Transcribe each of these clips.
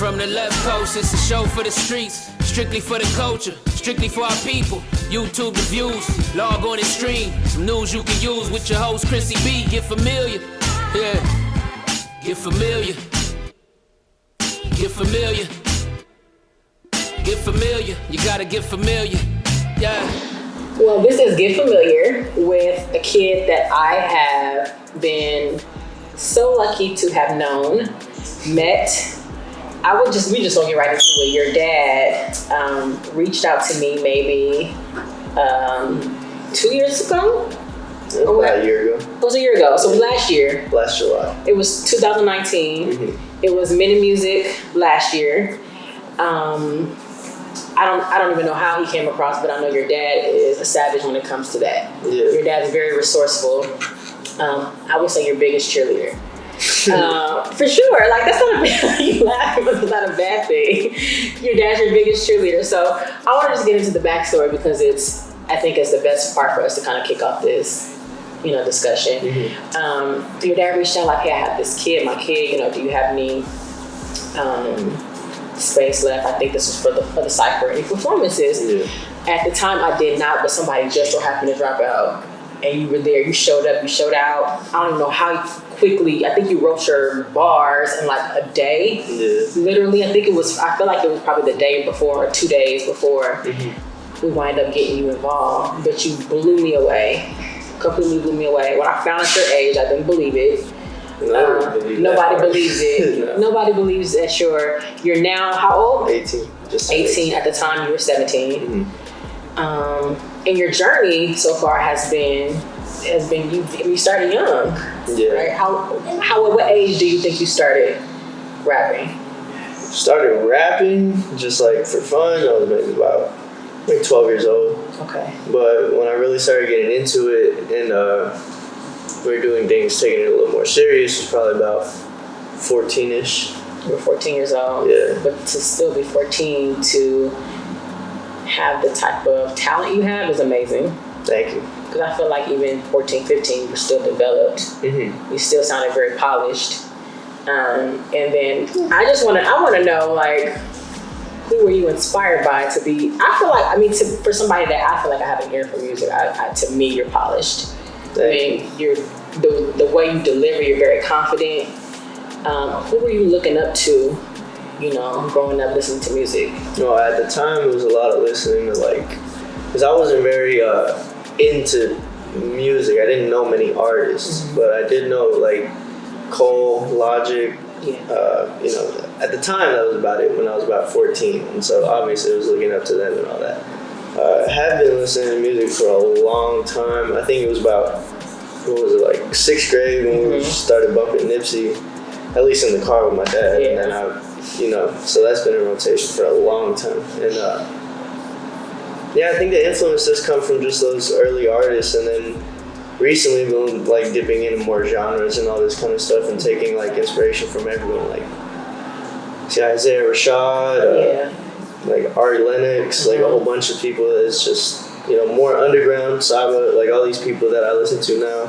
From the left coast, it's a show for the streets. Strictly for the culture, strictly for our people. YouTube the views, log on and stream. Some news you can use with your host, Chrissy B. Get familiar, yeah. Get familiar. Get familiar. Get familiar. You gotta get familiar, yeah. Well, this is Get Familiar with a kid that I have been so lucky to have known, met. We just gonna get right into it. Your dad reached out to me maybe 2 years ago. About a year ago. It was a year ago. So it was last year. Last July. It was 2019. Mm-hmm. It was Men in Music last year. I don't even know how he came across, but I know your dad is a savage when it comes to that. Yeah. Your dad's very resourceful. I would say your biggest cheerleader. For sure. Like, that's not a bad you laughing, but it's not a bad thing. Your dad's your biggest cheerleader. So I want to just get into the backstory because I think it's the best part for us to kind of kick off this, discussion. Mm-hmm. Your dad reached out like, hey, I have this kid, my kid, do you have any space left? I think this was for the cypher, any performances. Yeah. At the time I did not, but somebody just so happened to drop out and you were there, you showed up, you showed out. I don't even know how quickly, I think you wrote your bars in like a day. Yeah. Literally, I feel like it was probably the day before or 2 days before we wind up getting you involved, but you blew me away. Completely blew me away. When I found out your age, I didn't believe it. Nobody believes it. No. Nobody believes that you're now how old? 18. Just 18. At the time you were 17. And your journey so far has been you started young. Yeah. Right? What age do you think you started rapping? Started rapping just like for fun. I was maybe about 12 years old. Okay. But when I really started getting into it and we were doing things, taking it a little more serious, it was probably about 14-ish. You were 14 years old. Yeah. But to still be 14 to have the type of talent you have is amazing. Thank you. Because I feel like even 14, 15, you're still developed. Mm-hmm. You still sounded very polished. And then I want to know, like, who were you inspired by to be? I feel like, for somebody that I feel like I have an ear for music, to me, you're polished. You're the way you deliver, you're very confident. Who were you looking up to, growing up listening to music? No, at the time it was a lot of listening to because I wasn't very into music. I didn't know many artists, but I did know Cole, Logic. Yeah. At the time that was about it when I was about 14, and so obviously I was looking up to them and all that. I had been listening to music for a long time. I think it was about, 6th grade when we started bumping Nipsey, at least in the car with my dad. Yeah. And then so that's been in rotation for a long time. And I think the influence does come from just those early artists, and then recently been dipping into more genres and all this kind of stuff and taking inspiration from everyone, Isaiah Rashad, Ari Lennox, a whole bunch of people that's just, more underground, Saba, all these people that I listen to now.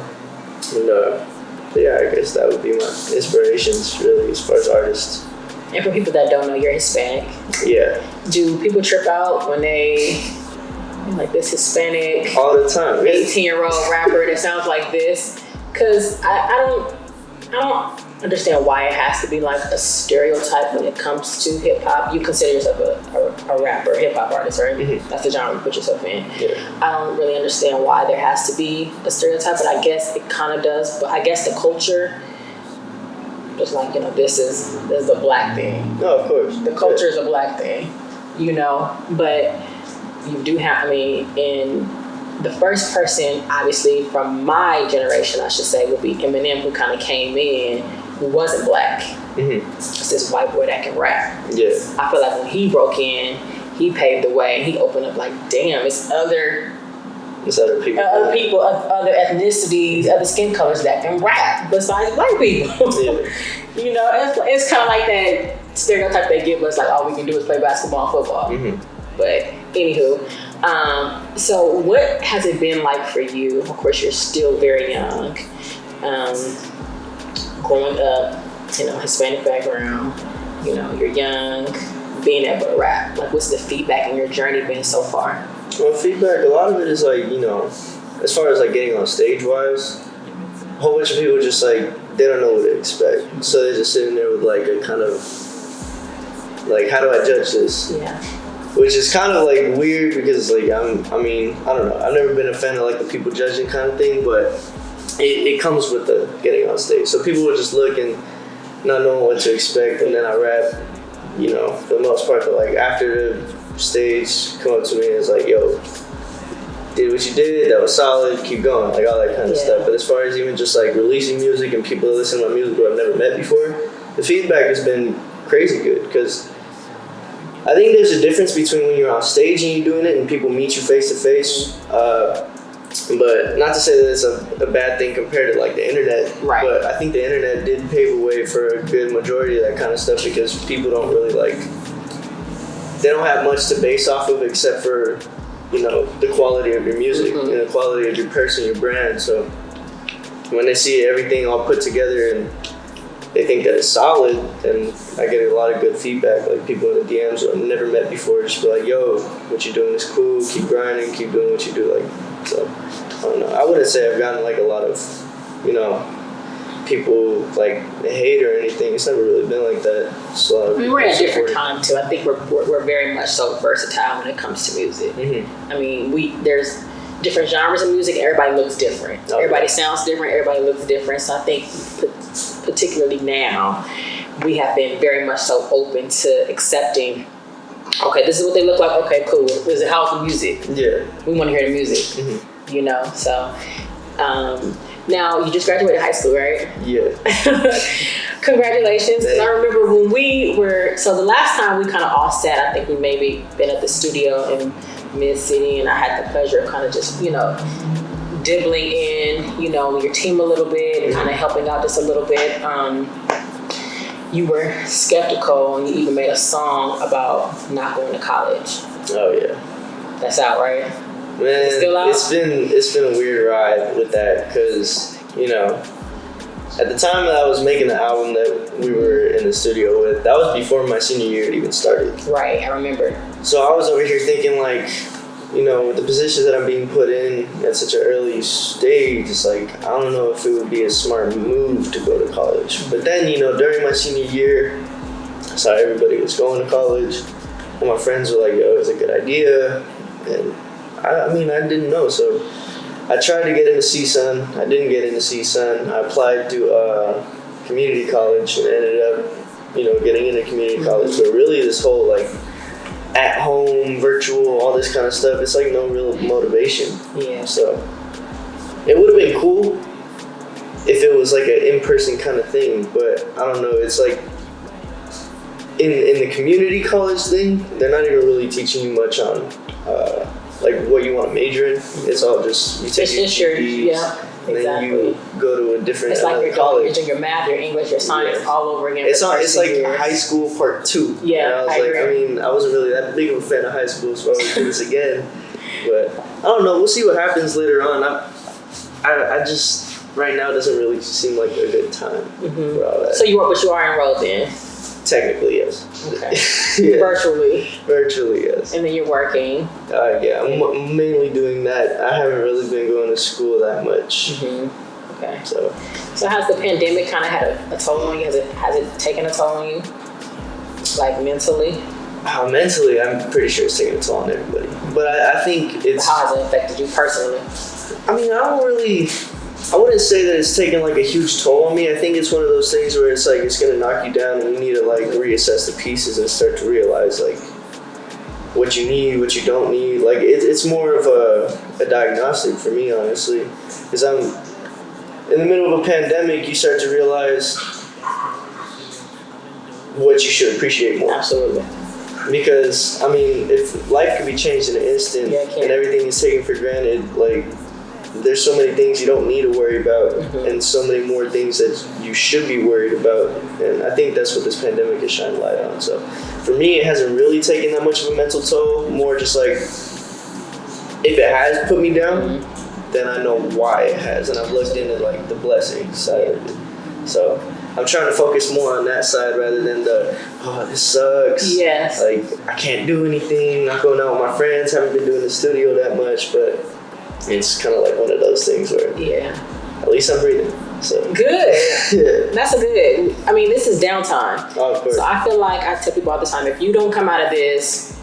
And I guess that would be my inspirations really as far as artists. And for people that don't know, you're Hispanic. Yeah. Do people trip out when they this Hispanic all the time 18-year-old rapper that sounds like this? Because I don't understand why it has to be a stereotype when it comes to hip hop. You consider yourself a rapper, hip hop artist, right? Mm-hmm. That's the genre you put yourself in. Yeah. I don't really understand why there has to be a stereotype, but I guess it kind of does. But I guess the culture, just this is a black thing. No, of course. The culture is a black thing, but you do have, in the first person, obviously, from my generation, I should say, would be Eminem, who kind of came in, who wasn't black. Mm-hmm. It's this white boy that can rap. Yeah. I feel like when he broke in, he paved the way. He opened up damn, it's other people. Other ethnicities, other skin colors that can rap besides black people. Yeah. It's kind of like that stereotype they give us, all we can do is play basketball and football. Mm-hmm. But anywho, so what has it been like for you? Of course, you're still very young. Growing up, Hispanic background, you know, you're young, being able to rap? Like, what's the feedback in your journey been so far? Well, feedback, a lot of it is like, you know, as far as like getting on stage wise, a whole bunch of people just like, they don't know what to expect. So they're just sitting there with like a kind of, like, how do I judge this? Yeah. Which is kind of like weird because like, I don't know. I've never been a fan of like the people judging kind of thing, but it comes with the getting on stage. So people will just look and not knowing what to expect, and then I rap, you know, for the most part. But like after the stage, come up to me and it's like, yo, did what you did, that was solid, keep going, like all that kind of stuff. But as far as even just like releasing music and people listen to my music who I've never met before, the feedback has been crazy good, because I think there's a difference between when you're on stage and you're doing it and people meet you face to face. But not to say that it's a bad thing compared to like the internet. Right. But I think the internet did pave the way for a good majority of that kind of stuff, because people don't really like, they don't have much to base off of except for, you know, the quality of your music and the quality of your person, your brand. So when they see everything all put together and they think that it's solid, and I get a lot of good feedback, like people in the DMs who I've never met before just be like, yo, what you're doing is cool, keep grinding, keep doing what you do. Like, so I don't know, I wouldn't say I've gotten like a lot of, you know, people like hate or anything. It's never really been like that. So we're at a different time too. I think we're very much so versatile when it comes to music. I mean, there's different genres of music. Everybody looks different. Everybody sounds different. Everybody looks different. So I think particularly now, we have been very much so open to accepting, okay, this is what they look like. Okay, cool. This is house music. Yeah. We want to hear the music. You know, so now you just graduated high school, right? Yeah. Congratulations. I remember when we were, so the last time we kind of all sat, I think we maybe been at the studio in Mid-City, and I had the pleasure of kind of just, you know, dibbling in, you know, your team a little bit and kind of helping out just a little bit. You were skeptical, and you even made a song about not going to college. Oh yeah. That's out, right? Man, it's still out? It's been a weird ride with that, because, you know, at the time that I was making the album that we were in the studio with, that was before my senior year had even started. Right, I remember. So I was over here thinking, like, you know, with the positions that I'm being put in at such an early stage, it's like, I don't know if it would be a smart move to go to college. But then, you know, during my senior year, I saw everybody was going to college. And my friends were like, yo, it's a good idea. And I mean, I didn't know. So I tried to get into CSUN. I didn't get into CSUN. I applied to community college and ended up, you know, getting into community college. But really this whole, like, at home, virtual, all this kind of stuff, it's like no real motivation. Yeah. So it would have been cool if it was like an in-person kind of thing, but I don't know, it's like in the community college thing, they're not even really teaching you much on like what you want to major in. It's all just, you take your GPs, yeah. And then you go to a different college. It's like your math, your English, your science, all over again. It's like years. High school part 2. Yeah, I wasn't really that big of a fan of high school, so I would do this again. But I don't know. We'll see what happens later on. I just right now doesn't really seem like a good time for all that. So you are enrolled then? Technically, yes. Okay. Yeah. Virtually, yes. And then you're working. Yeah, I'm mainly doing that. I haven't really been going to school that much. Okay. So has the pandemic kind of had a toll on you? Has it taken a toll on you? Like mentally? Mentally, I'm pretty sure it's taking a toll on everybody. But I think it's... How has it affected you personally? I mean, I wouldn't say that it's taken like a huge toll on me. I think it's one of those things where it's like it's gonna knock you down and you need to like reassess the pieces and start to realize like what you need, what you don't need. Like it's more of a diagnostic for me, honestly, because I'm in the middle of a pandemic. You start to realize what you should appreciate more. Absolutely. Because I mean, if life could be changed in an instant and everything is taken for granted, like. There's so many things you don't need to worry about, and so many more things that you should be worried about. And I think that's what this pandemic has shined light on. So for me, it hasn't really taken that much of a mental toll. More just like, if it has put me down, then I know why it has, and I've looked into like the blessing side of it. So I'm trying to focus more on that side rather than this sucks. Yes. Like, I can't do anything. Not going out with my friends. Haven't been doing the studio that much, but it's kind of like one of those things where at least I'm breathing. So good. Yeah. That's a good. I mean, this is downtime. Oh, of course. So I feel like I tell people all the time, if you don't come out of this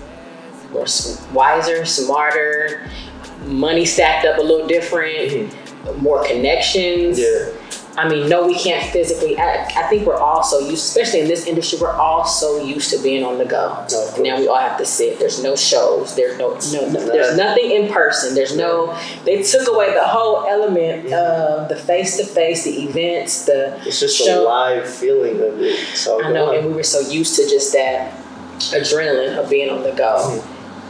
more wiser, smarter, money stacked up a little different, more connections. Yeah. I mean, no, we can't physically act. I think we're all so used, especially in this industry, we're all so used to being on the go. No, and now we all have to sit. There's no shows. There's there's nothing in person. There's no, they took away the whole element of the face-to-face, the events, it's just a live feeling of it. I know, and we were so used to just that adrenaline of being on the go.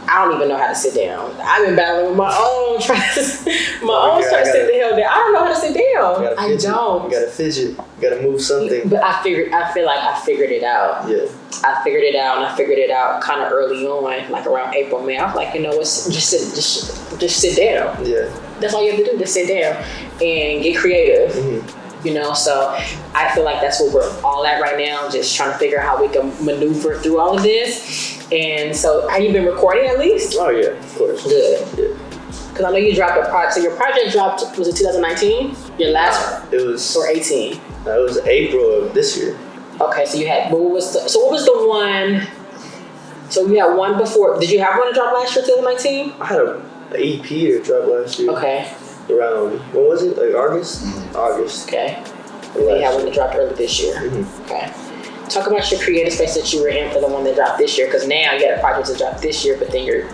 I don't even know how to sit down. I've been battling with my own trying to sit the hell down. I don't know how to sit down. I don't. You gotta fidget. You gotta move something. But I feel like I figured it out. Yeah. I figured it out, and I figured it out kind of early on, like around April, May. I was like, you know what? Just sit down. Yeah. That's all you have to do. Just sit down and get creative. You know, so I feel like that's where we're all at right now, just trying to figure out how we can maneuver through all of this. And so, have you been recording at least? Oh yeah, of course. Good. Yeah. Because I know you dropped a project. So your project dropped, was it 2019? Your last? It was. Or 18? That was April of this year. Okay, so you had. What was the one? So you had one before. Did you have one to drop last year, 2019? I had an EP to drop last year. Okay. Around, what was it? Like August? August. Okay. And then you had one to drop early this year. Okay. Talk about your creative space that you were in for the one that dropped this year, because now you had a project to drop this year, but then you're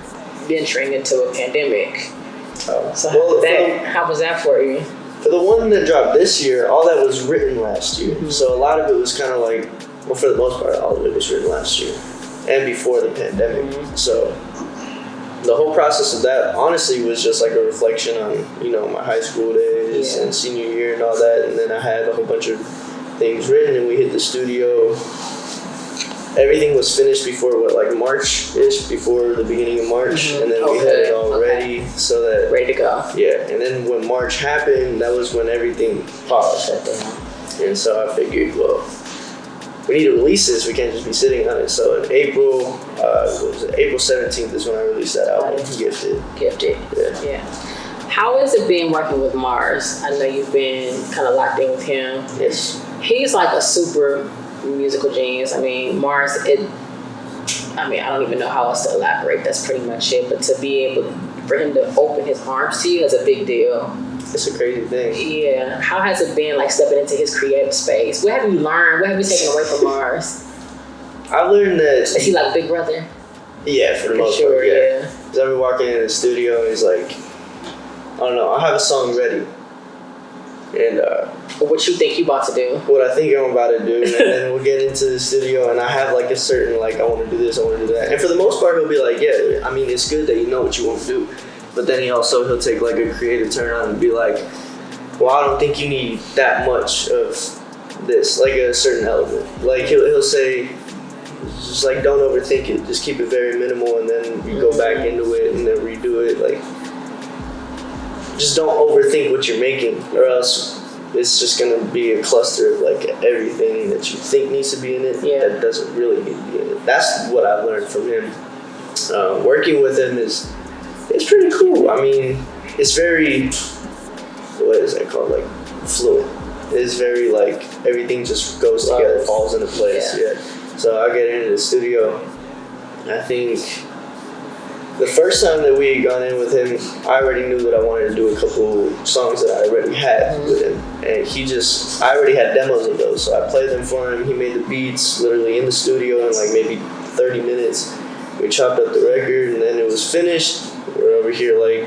venturing into a pandemic. So how was that for you? For the one that dropped this year, all that was written last year. So a lot of it was kind of like, well, for the most part, all of it was written last year and before the pandemic. So the whole process of that, honestly, was just like a reflection on, my high school days and senior year and all that. And then I had a whole bunch of things written, and we hit the studio. Everything was finished before March-ish, before the beginning of March, and then we had it all ready so that ready to go. Yeah, and then when March happened, that was when everything paused. And so I figured, well, we need to release this. We can't just be sitting on it. So in April, April 17th is when I released that album, Gifted. Yeah. How has it been working with Mars? I know you've been kind of locked in with him. Yes. He's like a super musical genius. I mean, Mars, I don't even know how else to elaborate. That's pretty much it. But to be able, for him to open his arms to you is a big deal. It's a crazy thing. Yeah. How has it been, like, stepping into his creative space? What have you learned? What have you taken away from Mars? I learned that... Is he like Big Brother? Yeah, for the most part, yeah. Because I be walking in the studio and he's like, I don't know, I'll have a song ready. And what you think you about to do? What I think I'm about to do, and then we'll get into the studio, and I have like a certain, like, I want to do this, I want to do that. And for the most part, he'll be like, yeah, I mean, it's good that you know what you want to do. But then he'll take like a creative turn on and be like, well, I don't think you need that much of this, like a certain element. Like he'll say, just like, don't overthink it, just keep it very minimal, and then you go back into it and then redo it. Like, just don't overthink what you're making, or else it's just gonna be a cluster of like everything that you think needs to be in it that doesn't really need to be in it. That's what I've learned from him. Working with him it's pretty cool. I mean, it's very, what is that called? Like, fluid. It's very like everything just goes together, falls into place. Yeah. So I get into the studio. I think the first time that we had gone in with him, I already knew that I wanted to do a couple songs that I already had with him. And I already had demos of those, so I played them for him. He made the beats literally in the studio in like maybe 30 minutes. We chopped up the record, and then it was finished. We're over here like,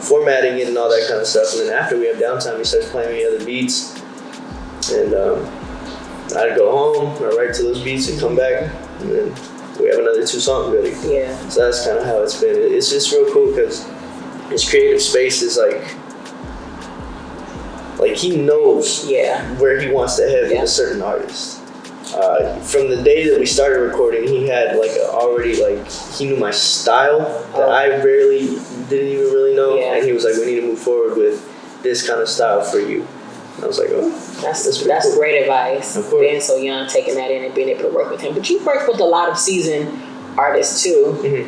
formatting it and all that kind of stuff. And then after we have downtime, he starts playing me other beats. And I'd go home, I'd write to those beats and come back, and then we have another 2 songs ready. Yeah. So that's kind of how it's been. It's just real cool because his creative space is like he knows where he wants to head with a certain artist. From the day that we started recording, he had he knew my style that I didn't even really know, and he was like, we need to move forward with this kind of style for you. I was like, oh, that's great advice. Of course. Being so young, taking that in and being able to work with him. But you've worked with a lot of seasoned artists too.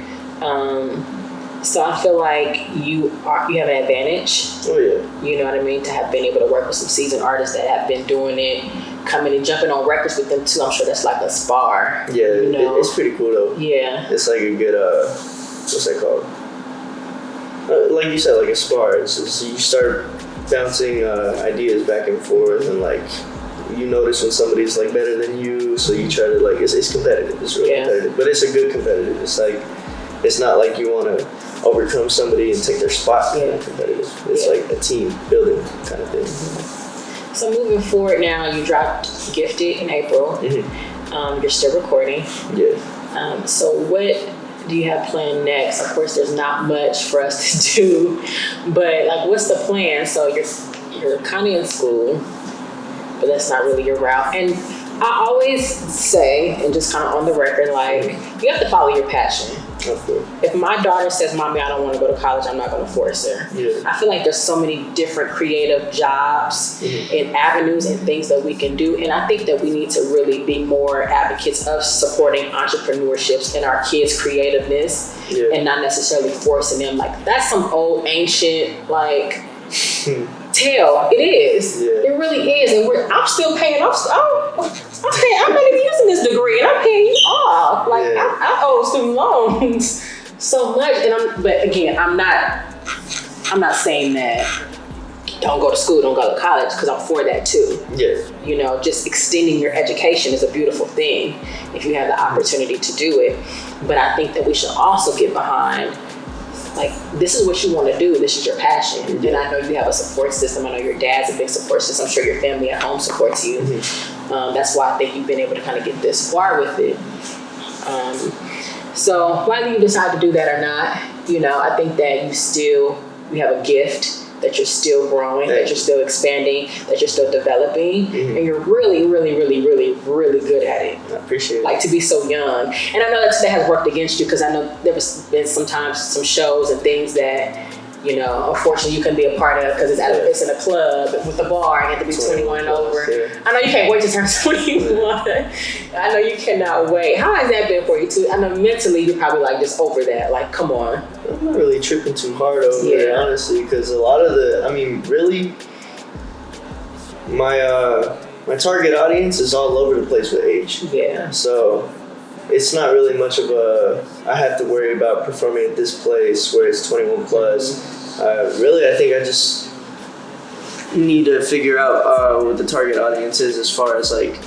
So I feel like you have an advantage. Oh yeah. You know what I mean? To have been able to work with some seasoned artists that have been doing it, coming and jumping on records with them too. I'm sure that's like a spar. Yeah, you know? it's pretty cool though. Yeah. It's like a good what's that called? Like you said, like a spar. It's just, you start bouncing ideas back and forth, and like you notice when somebody's like better than you, so you try to like it's competitive. It's really competitive, but it's a good competitive. It's like it's not like you want to overcome somebody and take their spot. Yeah. Competitive. It's like a team building kind of thing. So moving forward now, you dropped Gifted in April. You're still recording. Yeah. So what do you have planned next? Of course, there's not much for us to do, but like, what's the plan? So you're kind of in school, but that's not really your route. And I always say, and just kind of on the record, like, you have to follow your passion. Okay. If my daughter says, "Mommy, I don't want to go to college," I'm not going to force her. Yeah. I feel like there's so many different creative jobs and avenues and things that we can do. And I think that we need to really be more advocates of supporting entrepreneurships and our kids' creativeness and not necessarily forcing them. Like, that's some old ancient, like, tale. It is. Yeah. It really is. And I'm still paying off. I'm not even using this degree, and I'm paying you off. Like, I owe student loans so much. But again, I'm not saying that don't go to school, don't go to college, because I'm for that too. Yeah. You know, just extending your education is a beautiful thing if you have the opportunity to do it. But I think that we should also get behind, like, this is what you want to do. This is your passion. And I know you have a support system. I know your dad's a big support system. I'm sure your family at home supports you. That's why I think you've been able to kind of get this far with it. So whether you decide to do that or not, you know, I think that you have a gift, that you're still growing, that you're still expanding, that you're still developing, and you're really, really, really, really, really good at it. I appreciate it. Like, to be so young. And I know that has worked against you, because I know there was been sometimes some shows and things that, you know, unfortunately you couldn't be a part of, because it's in a club with a bar and you have to be 21 and over. Yeah. I know you can't wait to turn 21. I know you cannot wait. How has that been for you too? I know mentally you're probably like just over that. Like, come on. I'm not really tripping too hard over it, honestly, because a lot of really, my target audience is all over the place with age. Yeah. So it's not really much of I have to worry about performing at this place where it's 21 plus. Really, I think I just need to figure out what the target audience is as far as like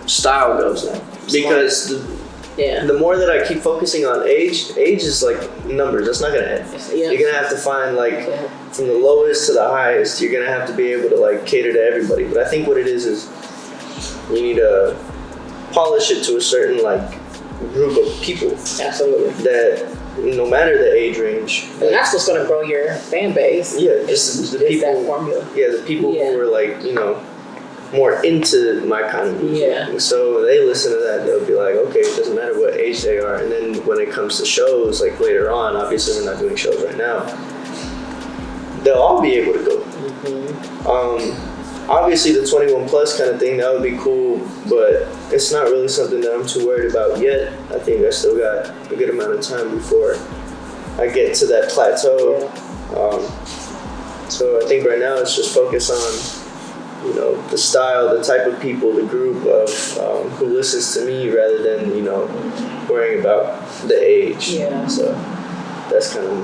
style goes now. Because the more that I keep focusing on age is like numbers. That's not gonna end. Yeah. You're gonna have to find like from the lowest to the highest. You're gonna have to be able to like cater to everybody. But I think what it is you need to polish it to a certain like group of people. Absolutely. That no matter the age range. And that's what's going to grow your fan base. Yeah, just the people. That formula. Yeah, the people who are like, you know, more into my kind of music. Yeah. So they listen to that, they'll be like, okay, it doesn't matter what age they are. And then when it comes to shows, like later on, obviously we're not doing shows right now, they'll all be able to go. Obviously the 21 plus kind of thing, that would be cool, but it's not really something that I'm too worried about yet. I think I still got a good amount of time before I get to that plateau. So I think right now it's just focus on, you know, the style, the type of people, the group of who listens to me rather than, you know, worrying about the age. Yeah. So that's kind of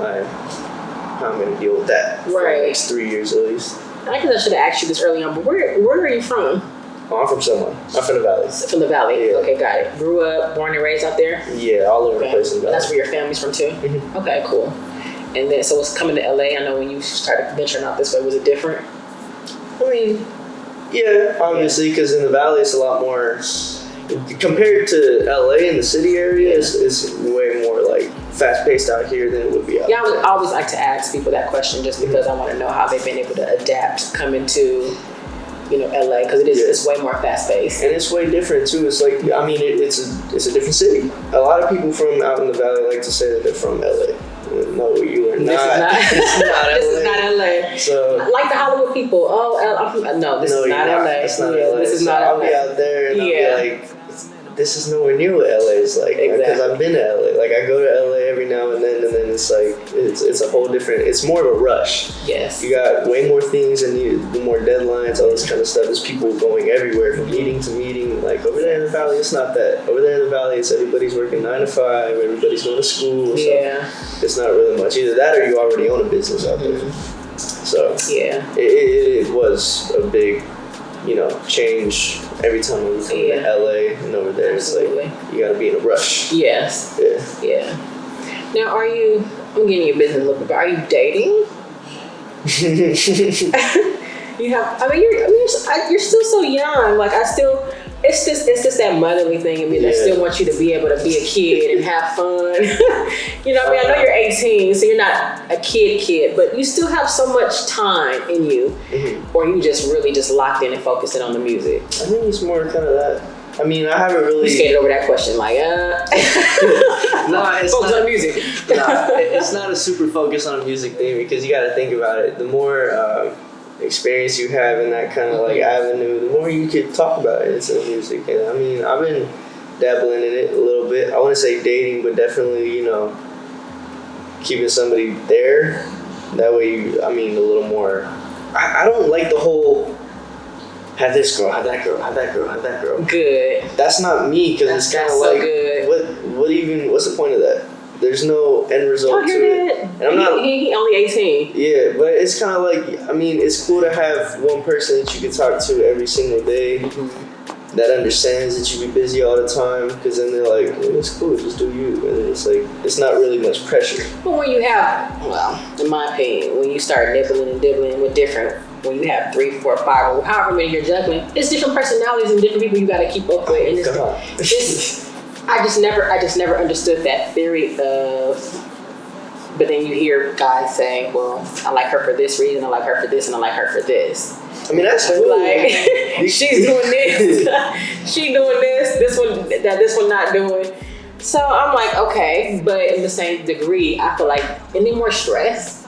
how I'm going to deal with that for the next 3 years at least. I guess I should have asked you this early on, but where are you from? Oh, I'm from somewhere. I'm from the Valley. From the Valley? Yeah. Okay, got it. Grew up, born and raised out there? Yeah, all over the place in the Valley. That's where your family's from too? Mm-hmm. Okay, cool. And then, so it's coming to LA. I know when you started venturing out this way, was it different? I mean, yeah, obviously, because in the Valley it's a lot more, compared to LA in the city area, is way more like fast-paced out here than it would be out there. I always like to ask people that question just because I want to know how they've been able to adapt coming to, you know, LA, because it's way more fast-paced. And it's way different too. It's like, I mean, it's a different city. A lot of people from out in the Valley like to say that they're from LA. No, you are not. This is not LA. So like the Hollywood people. No, this is not LA. It's not yeah, LA. This is so not I'll LA. be out there and I'll be like, this is nowhere near what LA is like. Because Exactly. I've been to LA. Like I go to LA every now and then it's like it's a whole different. It's more of a rush. Yes. You got way more things and more deadlines, all this kind of stuff. There's people going everywhere from meeting to meeting. Like over there in the valley, it's not that. Over there in the valley, it's everybody's working 9 to 5. Everybody's going to school. So Yeah. it's not really much. Either that or you already own a business out there. So Yeah. it was a big, change every time we come to LA and over there. Absolutely. It's like you got to be in a rush. Yes. Yeah. Now, I'm getting your business look, but are you dating? You're still so young. Like it's just that motherly thing. I mean, I still want you to be able to be a kid and have fun. I know you're 18, so you're not a kid, but you still have so much time in you, or you just really just locked in and focusing on the music. I think it's more kind of that. I mean, I haven't really... You skated over that question, like, No, it's focus not on music. it's not a super focus on music thing because you got to think about it. The more experience you have in that kind of like avenue, the more you could talk about it instead of music. And I mean, I've been dabbling in it a little bit. I wouldn't say dating, but definitely, keeping somebody there. That way, a little more... I don't like the whole... Have this girl, have that girl, have that girl, have that girl. Good. That's not me because it's kind of like, good. what's the point of that? There's no end result to it. And I'm not. He only 18. Yeah, but it's kind of like, it's cool to have one person that you can talk to every single day that understands that you be busy all the time, because then they're like, it's cool, just do you. And it's like, it's not really much pressure. But when you have, in my opinion, when you start nibbling and dibbling with when you have 3, 4, 5, or however many you're juggling, it's different personalities and different people you got to keep up with. And I just never understood that theory of. But then you hear guys saying, "Well, I like her for this reason. I like her for this, and I like her for this." That's cool. Like she's doing this, she doing this. This one not doing. So I'm like, okay, but in the same degree, I feel like any more stress.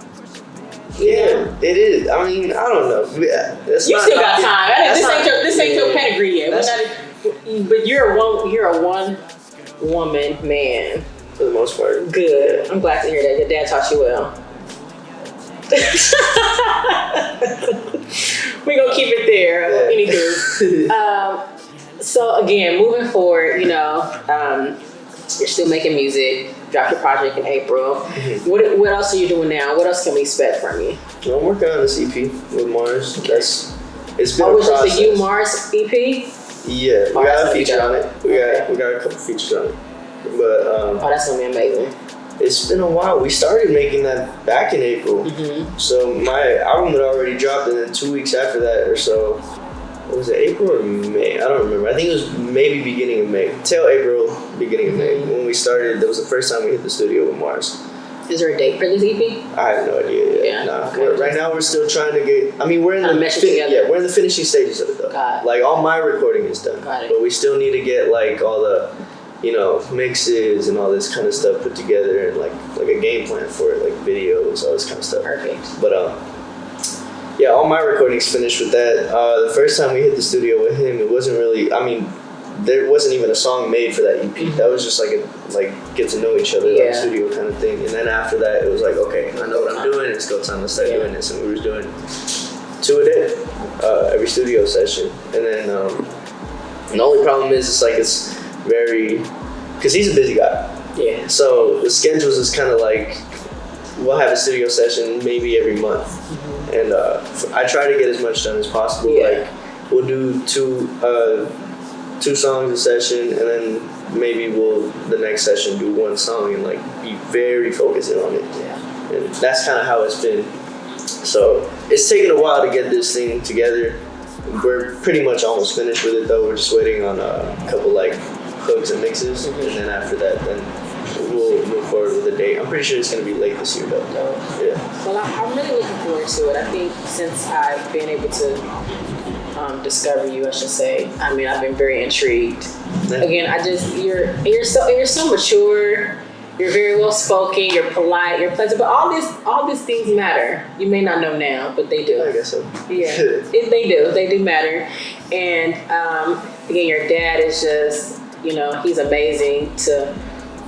Yeah, it is. I don't know. You still got time. This ain't your pedigree yet. But you're a one woman man. For the most part. Good. I'm glad to hear that. Your dad taught you well. We're gonna keep it there. Anywho. So again, moving forward, you're still making music. Dropped your project in April. Mm-hmm. What else are you doing now? What else can we expect from you? Well, I'm working on this EP with Mars. It's been a was process. it the You Mars EP? Yeah, we got a feature on it. We got a couple features on it. But that's gonna be amazing. It's been a while. We started making that back in April. Mm-hmm. So my album had already dropped, and then 2 weeks after that or so, was it April or May? I don't remember. I think it was maybe beginning of May. Till April, beginning of May. When we started, that was the first time we hit the studio with Mars. Is there a date for this EP? I have no idea yet. Yeah. Nah. Okay. Right now we're still trying to get. We're in we're in the finishing stages of it though. Like all my recording is done, but we still need to get like all the, mixes and all this kind of stuff put together and like a game plan for it, like videos, all this kind of stuff. Perfect. But yeah, all my recordings finished with that. The first time we hit the studio with him, it wasn't really. There wasn't even a song made for that EP. Mm-hmm. That was just like get to know each other, like studio kind of thing. And then after that, it was like, okay, I know what I'm doing. It's go time to start doing this. And we were doing 2 a day, every studio session. And then the only problem is it's very, because he's a busy guy. Yeah. So the schedules is kind of like, we'll have a studio session maybe every month. Mm-hmm. And I try to get as much done as possible. Yeah. Like we'll do 2 songs a session, and then maybe we'll the next session do 1 song and like be very focusing on it. Yeah. And that's kind of how it's been. So it's taken a while to get this thing together. We're pretty much almost finished with it though. We're just waiting on a couple like hooks and mixes, and then after that, then we'll move forward with a date. I'm pretty sure it's gonna be late this year though. Yeah. Well, I'm really looking forward to it. I think since I've been able to discover you, I should say. I've been very intrigued. Yeah. Again, you're so mature, You're very well spoken. You're polite. You're pleasant. But all these things matter. You may not know now, but they do. I guess so. Yeah, they do. They do matter. And again, your dad is just, he's amazing to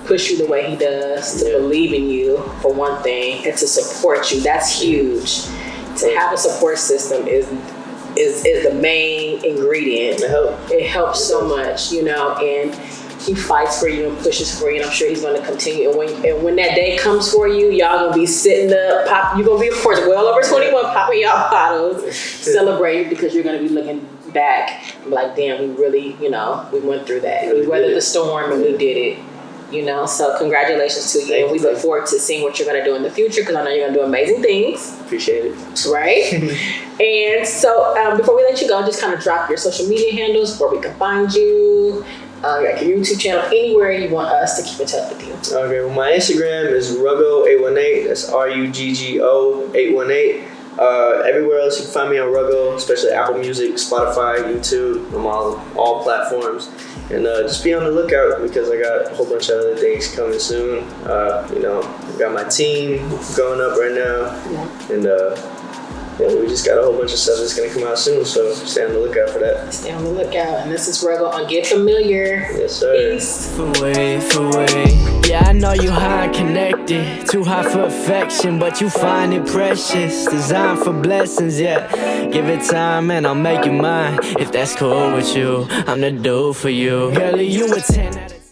push you the way he does, to believe in you for one thing, and to support you. That's huge. To have a support system is the main ingredient. It helps so much, and he fights for you and pushes for you, and I'm sure he's going to continue. And when that day comes for you, y'all going to be sitting up, you're going to be, of course, well over 21, popping y'all bottles, celebrating, because you're going to be looking back and be like, damn, we really, we went through that. We weathered the storm and we did it. So congratulations to you. And we look forward to seeing what you're going to do in the future, because I know you're going to do amazing things. Appreciate it. Right? And so before we let you go, just kind of drop your social media handles where we can find you, your YouTube channel, anywhere you want us to keep in touch with you. Okay, well, my Instagram is Ruggo818. That's Ruggo 818. Everywhere else you can find me on Ruggo, especially Apple Music, Spotify, YouTube. I'm all platforms. And just be on the lookout, because I got a whole bunch of other things coming soon. I got my team going up right now. And we just got a whole bunch of stuff that's going to come out soon, so stay on the lookout for that. Stay on the lookout. And this is Ruggo on Get Familiar. Yes, sir. Peace. For way. Yeah, I know you high and connected. Too high for affection, but you find it precious. Designed for blessings, yeah. Give it time and I'll make you mine. If that's cool with you, I'm the dude for you. Girl, you a 10 out of 10.